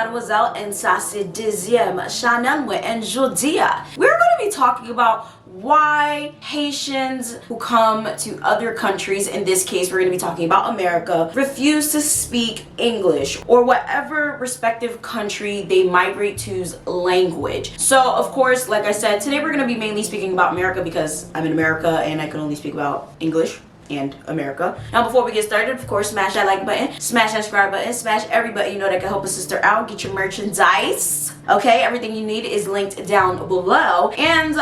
Mademoiselle, and ça c'est deuxième channel moi and aujourd'hui. We're going to be talking about why Haitians who come to other countries, in this case we're going to be talking about America, refuse to speak English or whatever respective country they migrate to's language. So of course, like I said, today we're going to be mainly speaking about America because I'm in America and I can only speak about English and America. Now before we get started, of course, smash that like button, smash that subscribe button, smash every button you know that can help a sister out. Get your merchandise. Okay, everything you need is linked down below. And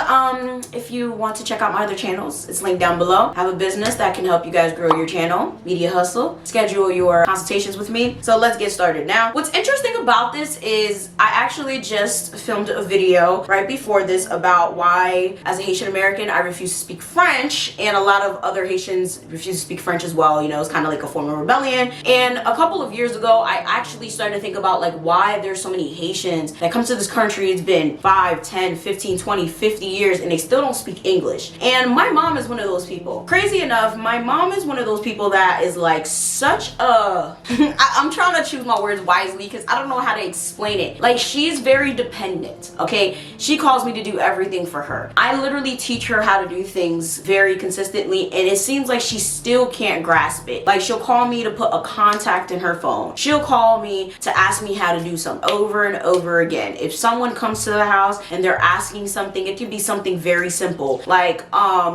if you want to check out my other channels, it's linked down below. I have a business that can help you guys grow your channel, Media Hustle, schedule your consultations with me. So let's get started. Now, what's interesting about this is I actually just filmed a video right before this about why, as a Haitian American, I refuse to speak French, and a lot of other Haitians refuse to speak French as well. You know, it's kind of like a form of rebellion. And a couple of years ago, I actually started to think about like why there's so many Haitians that come to this country. It's been 5, 10, 15, 20, 50 years and they still don't speak English. And my mom is one of those people. Crazy enough, my mom is one of those people that is like such a I'm trying to choose my words wisely because I don't know how to explain it. Like, she's very dependent, okay? She calls me to do everything for her. I literally teach her how to do things very consistently, and it seems like she still can't grasp it. Like, she'll call me to put a contact in her phone. She'll call me to ask me how to do something over and over again. If someone comes to the house and they're asking something, it could be something very simple. Like,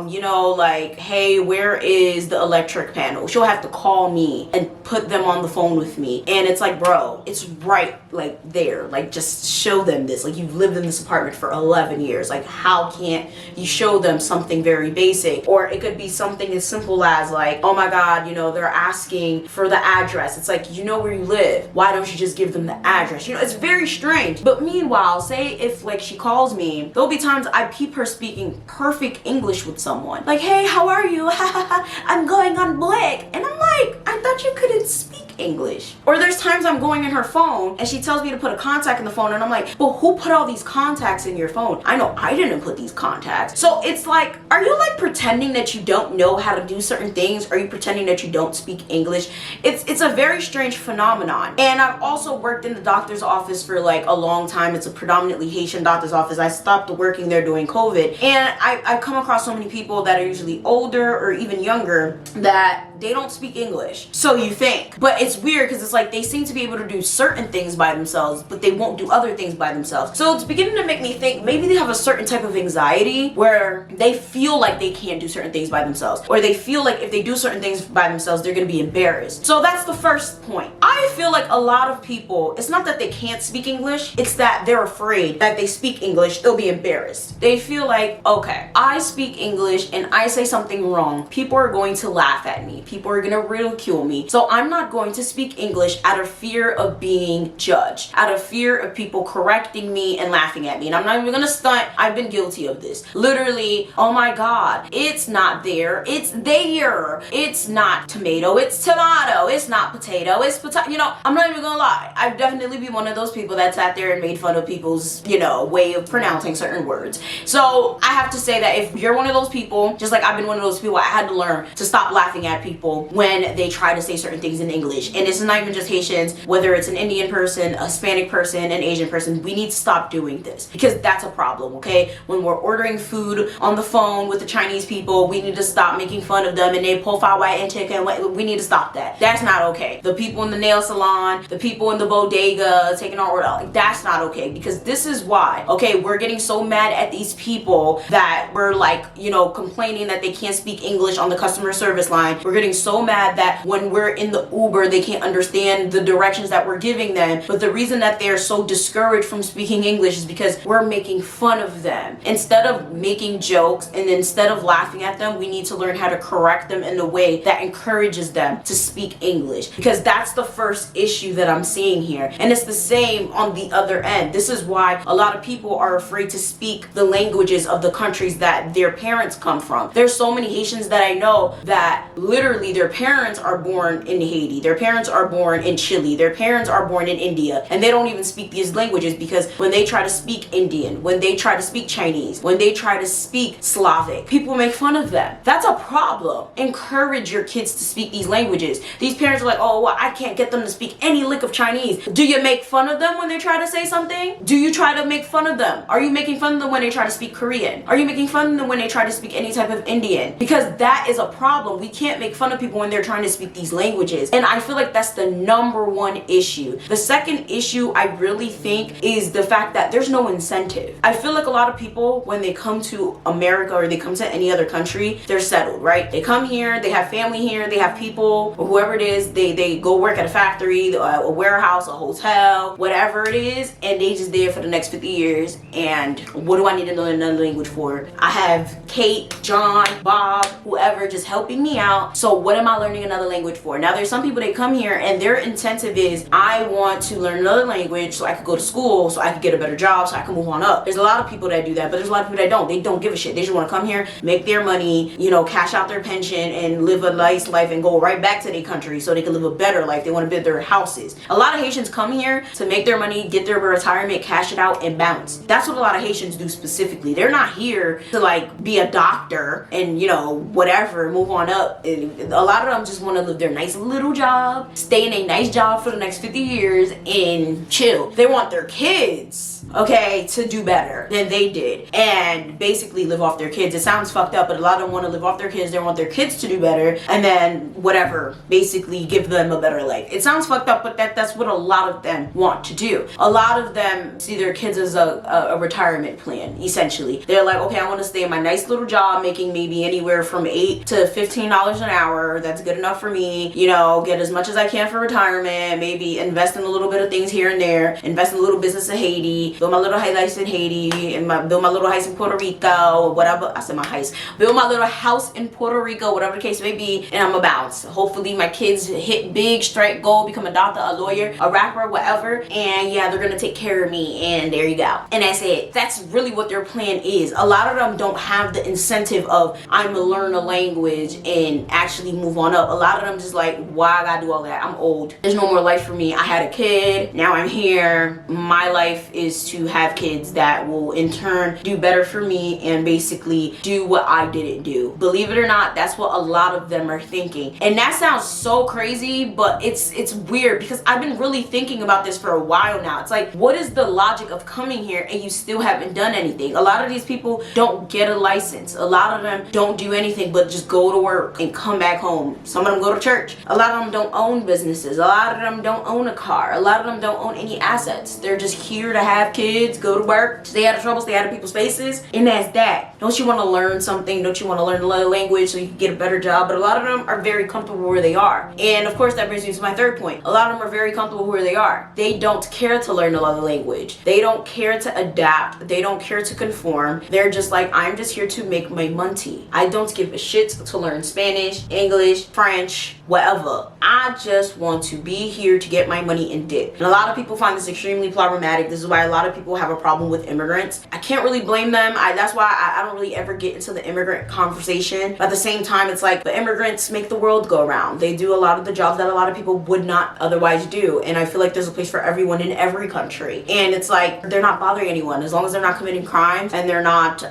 you know, like, hey, where is the electric panel? She'll have to call me and put them on the phone with me. And it's like, bro, it's right like there. Like, just show them this. Like, you've lived in this apartment for 11 years. Like, how can't you show them something very basic? Or it could be something as simple as like, oh my God, you know, they're asking for the address. It's like, you know where you live. Why don't you just give them the address? You know, it's very strange. But meanwhile, say if like she calls me, there'll be times I peep her speaking perfect English with someone. Like, hey, how are you? I'm going on break. And I'm like, I thought you couldn't speak English. Or there's times I'm going in her phone and she tells me to put a contact in the phone and I'm like, but who put all these contacts in your phone? I know I didn't put these contacts. So it's like, are you like pretending that you don't know how to do certain things? Are you pretending that you don't speak English? It's a very strange phenomenon. And I've also worked in the doctor's office for like a long time. It's a predominantly Haitian doctor's office. I stopped working there during COVID, and I've come across so many people that are usually older or even younger that they don't speak English. So you think, but it's weird because it's like they seem to be able to do certain things by themselves, but they won't do other things by themselves. So it's beginning to make me think maybe they have a certain type of anxiety where they feel like they can't do certain things by themselves, or they feel like if they do certain things by themselves, they're going to be embarrassed. So that's the first point. I feel like a lot of people, it's not that they can't speak English, it's that they're afraid that they speak English, they'll be embarrassed. They feel like, okay, I speak English and I say something wrong, people are going to laugh at me. People are gonna ridicule me. So I'm not going to speak English out of fear of being judged, out of fear of people correcting me and laughing at me. And I'm not even gonna stunt, I've been guilty of this. Literally, oh my God, it's not there, it's there. It's not tomato, it's tomato. It's not potato, it's potato. You know, I'm not even gonna lie. I've definitely been one of those people that sat there and made fun of people's, you know, way of pronouncing certain words. So I have to say that if you're one of those people, just like I've been one of those people, I had to learn to stop laughing at people when they try to say certain things in English. And it's not even just Haitians, whether it's an Indian person, a Hispanic person, an Asian person, we need to stop doing this because that's a problem, okay? When we're ordering food on the phone with the Chinese people, we need to stop making fun of them and they profile white and chicken. We need to stop that. That's not okay. The people in the nail salon, the people in the bodega taking our order, like, that's not okay, because this is why, okay, we're getting so mad at these people that we're like, you know, complaining that they can't speak English on the customer service line. We're getting so mad that when we're in the Uber, they can't understand the directions that we're giving them. But the reason that they're so discouraged from speaking English is because we're making fun of them. Instead of making jokes and instead of laughing at them, we need to learn how to correct them in a way that encourages them to speak English, because that's the first issue that I'm seeing here. And it's the same on the other end. This is why a lot of people are afraid to speak the languages of the countries that their parents come from. There's so many Haitians that I know that literally literally their parents are born in Haiti, their parents are born in Chile, their parents are born in India, and they don't even speak these languages, because when they try to speak Indian, when they try to speak Chinese, when they try to speak Slavic, people make fun of them. That's a problem. Encourage your kids to speak these languages. These parents are like, oh, well, I can't get them to speak any lick of Chinese. Do you make fun of them when they try to say something? Do you try to make fun of them? Are you making fun of them when they try to speak Korean? Are you making fun of them when they try to speak any type of Indian? Because that is a problem. We can't make fun of people when they're trying to speak these languages. And I feel like that's the number one issue. The second issue I really think is the fact that there's no incentive. I feel like a lot of people, when they come to America or they come to any other country, they're settled, right? They come here, they have family here, they have people, or whoever it is, they go work at a factory, a warehouse, a hotel, whatever it is, and they just there for the next 50 years. And what do I need to learn another language for? I have Kate, John, Bob, whoever just helping me out. So what am I learning another language for? Now there's some people that come here and their incentive is, I want to learn another language so I could go to school, so I could get a better job, so I can move on up. There's a lot of people that do that, but there's a lot of people that don't. They don't give a shit. They just want to come here, make their money, you know, cash out their pension and live a nice life and go right back to their country so they can live a better life. They want to build their houses. A lot of Haitians come here to make their money, get their retirement, cash it out, and bounce. That's what a lot of Haitians do specifically. They're not here to like be a doctor and, you know, whatever, move on up. And a lot of them just want to live their nice little job, stay in a nice job for the next 50 years and chill. They want their kids, okay, to do better than they did and basically live off their kids. It sounds fucked up, but a lot of them want to live off their kids. They want their kids to do better and then whatever, basically give them a better life. It sounds fucked up, but that's what a lot of them want to do. A lot of them see their kids as a retirement plan, essentially. They're like, okay, I want to stay in my nice little job making maybe anywhere from $8 to $15 an hour. That's good enough for me. You know, get as much as I can for retirement, maybe invest in a little bit of things here and there, invest in a little business in Haiti, build my little house in Haiti, and build my little house in Puerto Rico, whatever. I said my house. Build my little house in Puerto Rico, whatever the case may be, and I'm a bounce. Hopefully my kids hit big, strike gold, become a doctor, a lawyer, a rapper, whatever, and yeah, they're gonna take care of me, and there you go. And that's it. That's really what their plan is. A lot of them don't have the incentive of, I'm gonna learn a language and actually move on up. A lot of them just like, why I gotta do all that? I'm old. There's no more life for me. I had a kid, now I'm here. My life is to have kids that will in turn do better for me and basically do what I didn't do. Believe it or not, that's what a lot of them are thinking. And that sounds so crazy, but it's weird because I've been really thinking about this for a while now. It's like, what is the logic of coming here and you still haven't done anything? A lot of these people don't get a license. A lot of them don't do anything but just go to work and come back home. Some of them go to church. A lot of them don't own businesses. A lot of them don't own a car. A lot of them don't own any assets. They're just here to have kids, go to work, stay out of trouble, stay out of people's faces, and that's that. Don't you want to learn something? Don't you want to learn another language so you can get a better job? But a lot of them are very comfortable where they are. And of course that brings me to my third point. A lot of them are very comfortable where they are. They don't care to learn another language. They don't care to adapt. They don't care to conform. They're just like, I'm just here to make my money. I don't give a shit to learn Spanish, English, French, whatever. I just want to be here to get my money and dip. And a lot of people find this extremely problematic. This is why a lot of people have a problem with immigrants. I can't really blame them. That's why I don't really ever get into the immigrant conversation. But at the same time, it's like the immigrants make the world go around. They do a lot of the jobs that a lot of people would not otherwise do. And I feel like there's a place for everyone in every country. And it's like, they're not bothering anyone. As long as they're not committing crimes and they're not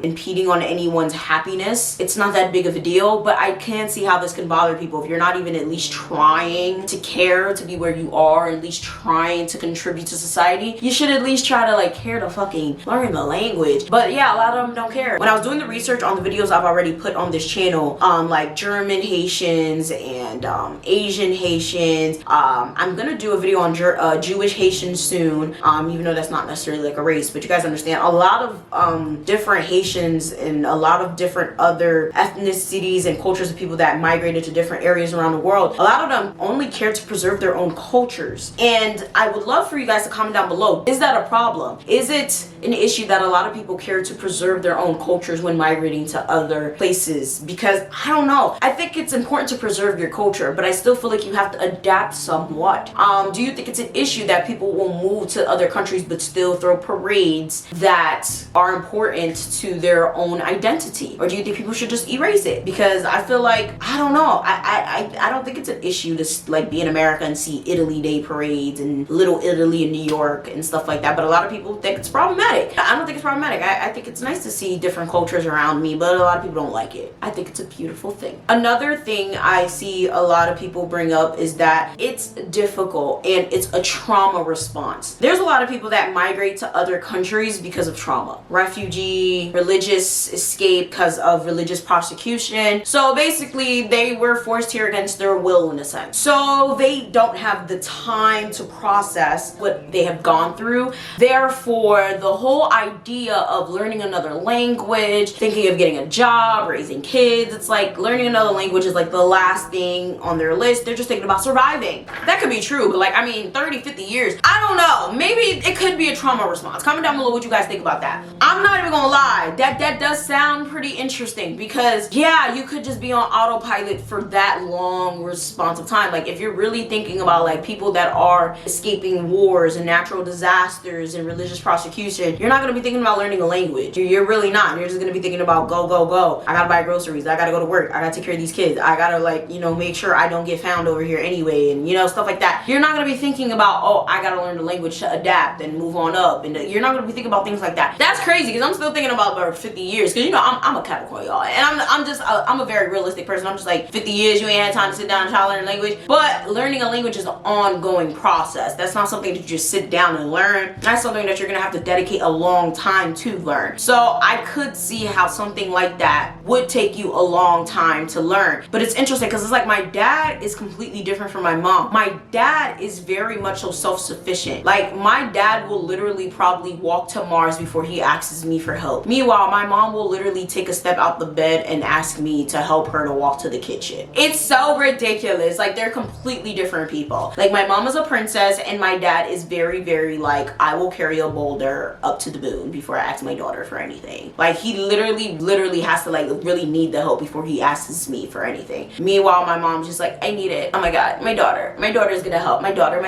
impeding on anyone's happiness, it's not that big of a deal. But I can see how this can bother people if you're not even at least trying to care to be where you are, at least trying to contribute to society. You should at least try to like care to fucking learn the language. But yeah, a lot of them don't care. When I was doing the research on the videos I've already put on this channel, like German Haitians and Asian Haitians, I'm gonna do a video on Jewish Haitians soon, even though that's not necessarily like a race, but you guys understand. A lot of different Haitians and a lot of different other ethnicities and cultures of people that migrated to different areas around the world, a lot of them only care to preserve their own cultures. And I would love for you guys to comment down below, is that that a problem? Is it an issue that a lot of people care to preserve their own cultures when migrating to other places? Because I don't know. I think it's important to preserve your culture, but I still feel like you have to adapt somewhat. Do you think it's an issue that people will move to other countries but still throw parades that are important to their own identity? Or do you think people should just erase it? Because I feel like, I don't know. I don't think it's an issue to like be in America and see Italy Day parades and Little Italy in New York and stuff like that. But a lot of people think it's problematic. I don't think it's problematic. I think it's nice to see different cultures around me, but a lot of people don't like it. I think it's a beautiful thing. Another thing I see a lot of people bring up is that it's difficult and it's a trauma response. There's a lot of people that migrate to other countries because of trauma. Refugee, religious escape because of religious persecution. So basically they were forced here against their will in a sense. So they don't have the time to process what they have gone through. Therefore, the whole idea of learning another language, thinking of getting a job, raising kids, it's like learning another language is like the last thing on their list. They're just thinking about surviving. That could be true, but like, I mean, 30, 50 years, I don't know. Maybe it could be a trauma response. Comment down below what you guys think about that. I'm not even gonna lie, that does sound pretty interesting because yeah, you could just be on autopilot for that long response of time. Like if you're really thinking about like people that are escaping wars and natural disasters and religious prosecution, you're not gonna be thinking about learning a language. You're really not. You're just gonna be thinking about go, go, go. I gotta buy groceries. I gotta go to work. I gotta take care of these kids. I gotta like, you know, make sure I don't get found over here anyway and you know, stuff like that. You're not gonna be thinking about, oh, I gotta learn the language to adapt and move on up. And you're not gonna be thinking about things like that. That's crazy because I'm still thinking about 50 years because you know, I'm a Capricorn, y'all. And I'm a very realistic person. I'm just like 50 years, you ain't had time to sit down and try to learn a language. But learning a language is an ongoing process. That's not something that you just sit down and learn. That's something that you're gonna have to dedicate a long time to learn. So I could see how something like that would take you a long time to learn. But it's interesting because it's like my dad is completely different from my mom. My dad is very much so self-sufficient. Like my dad will literally probably walk to Mars before he asks me for help. Meanwhile, my mom will literally take a step out the bed and ask me to help her to walk to the kitchen. It's so ridiculous. Like they're completely different people. Like my mom is a princess and my dad is very, very like, I will carry a boulder up to the moon before I ask my daughter for anything. Like he literally has to like really need the help before he asks me for anything. Meanwhile, my mom's just like, I need it. Oh my God, my daughter is gonna help. My daughter.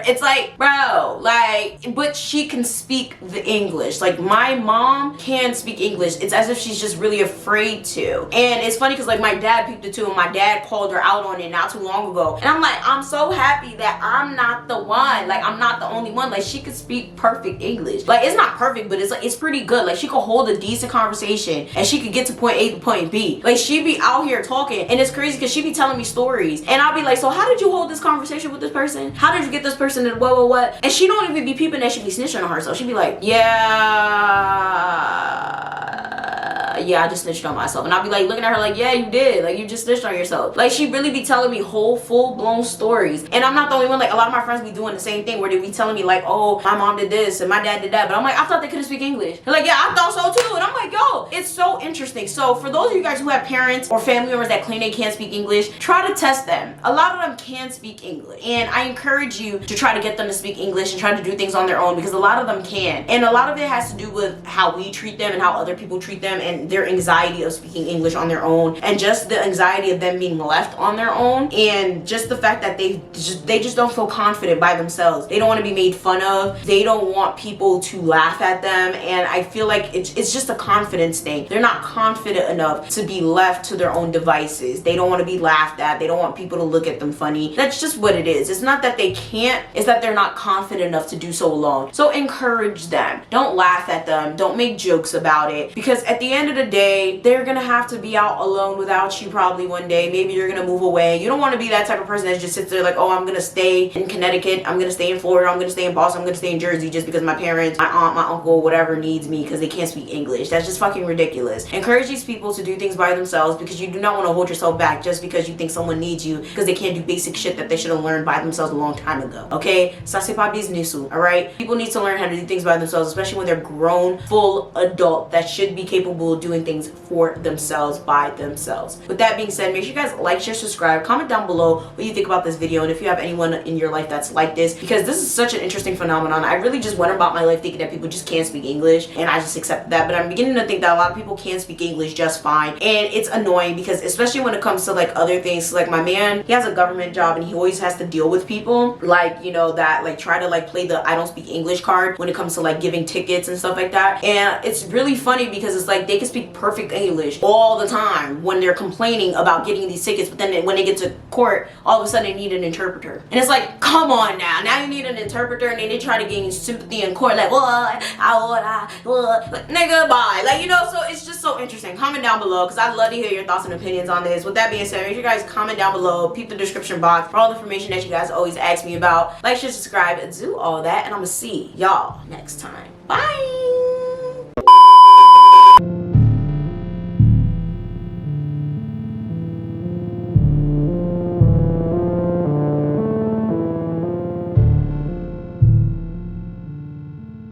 It's like, bro, like, but she can speak the English. Like my mom can speak English. It's as if she's just really afraid to. And it's funny because like my dad peeped it too and my dad called her out on it not too long ago. And I'm like, I'm so happy that I'm not the one. Like I'm not the only one. Like she could speak perfect English. Like it's not perfect, but it's like, it's pretty good. Like she could hold a decent conversation and she could get to point A to point B. Like she be out here talking and it's crazy because she be telling me stories and I'll be like, so how did you hold this conversation with this person? How did you get this person to what? And she don't even be peeping that she be snitching on herself. She be like, yeah, I just snitched on myself. And I'll be like looking at her like, yeah, you did. Like you just snitched on yourself. Like she really be telling me whole full-blown stories. And I'm not the only one. Like a lot of my friends be doing the same thing where they be telling me like, oh, my mom did this and my dad did that. But I'm like, I thought they couldn't speak English. They're like, yeah, I thought so too. And I'm like, yo, it's so interesting. So for those of you guys who have parents or family members that claim they can't speak English, try to test them. A lot of them can speak English. And I encourage you to try to get them to speak English and try to do things on their own because a lot of them can. And a lot of it has to do with how we treat them and how other people treat them and their anxiety of speaking English on their own and just the anxiety of them being left on their own and just the fact that they just don't feel confident by themselves. They don't want to be made fun of. They don't want people to laugh at them. And I feel like it's just a confidence thing. They're not confident enough to be left to their own devices. They don't want to be laughed at. They don't want people to look at them funny. That's just what it is. It's not that they can't, it's that they're not confident enough to do so alone. So encourage them. Don't laugh at them. Don't make jokes about it because at the end of the day, they're gonna have to be out alone without you probably one day. Maybe you're gonna move away. You don't want to be that type of person that just sits there like, oh, I'm gonna stay in Connecticut, I'm gonna stay in Florida, I'm gonna stay in Boston, I'm gonna stay in Jersey just because my parents, my aunt, my uncle, whatever needs me because they can't speak English. That's just fucking ridiculous. Encourage these people to do things by themselves because you do not want to hold yourself back just because you think someone needs you because they can't do basic shit that they should have learned by themselves a long time ago. Okay? Ça c'est pas business, alright? People need to learn how to do things by themselves, especially when they're grown, full adult that should be capable of doing doing things for themselves by themselves. With that being said, make sure you guys like, share, subscribe, comment down below what you think about this video, and if you have anyone in your life that's like this, because this is such an interesting phenomenon. I really just went about my life thinking that people just can't speak English, and I just accepted that, but I'm beginning to think that a lot of people can speak English just fine, and it's annoying because especially when it comes to like other things, like my man, he has a government job and he always has to deal with people like, you know, that like try to like play the I don't speak English card when it comes to like giving tickets and stuff like that. And it's really funny because it's like they can speak perfect English all the time when they're complaining about getting these tickets, but then when they get to court, all of a sudden they need an interpreter. And it's like, come on now you need an interpreter, and then they try to gain sympathy in court like, what, nigga, bye. Like, you know, so it's just so interesting. Comment down below because I'd love to hear your thoughts and opinions on this. With that being said, make sure you guys comment down below, peep the description box for all the information that you guys always ask me about. Like, share, subscribe, do all that, and I'm gonna see y'all next time. Bye.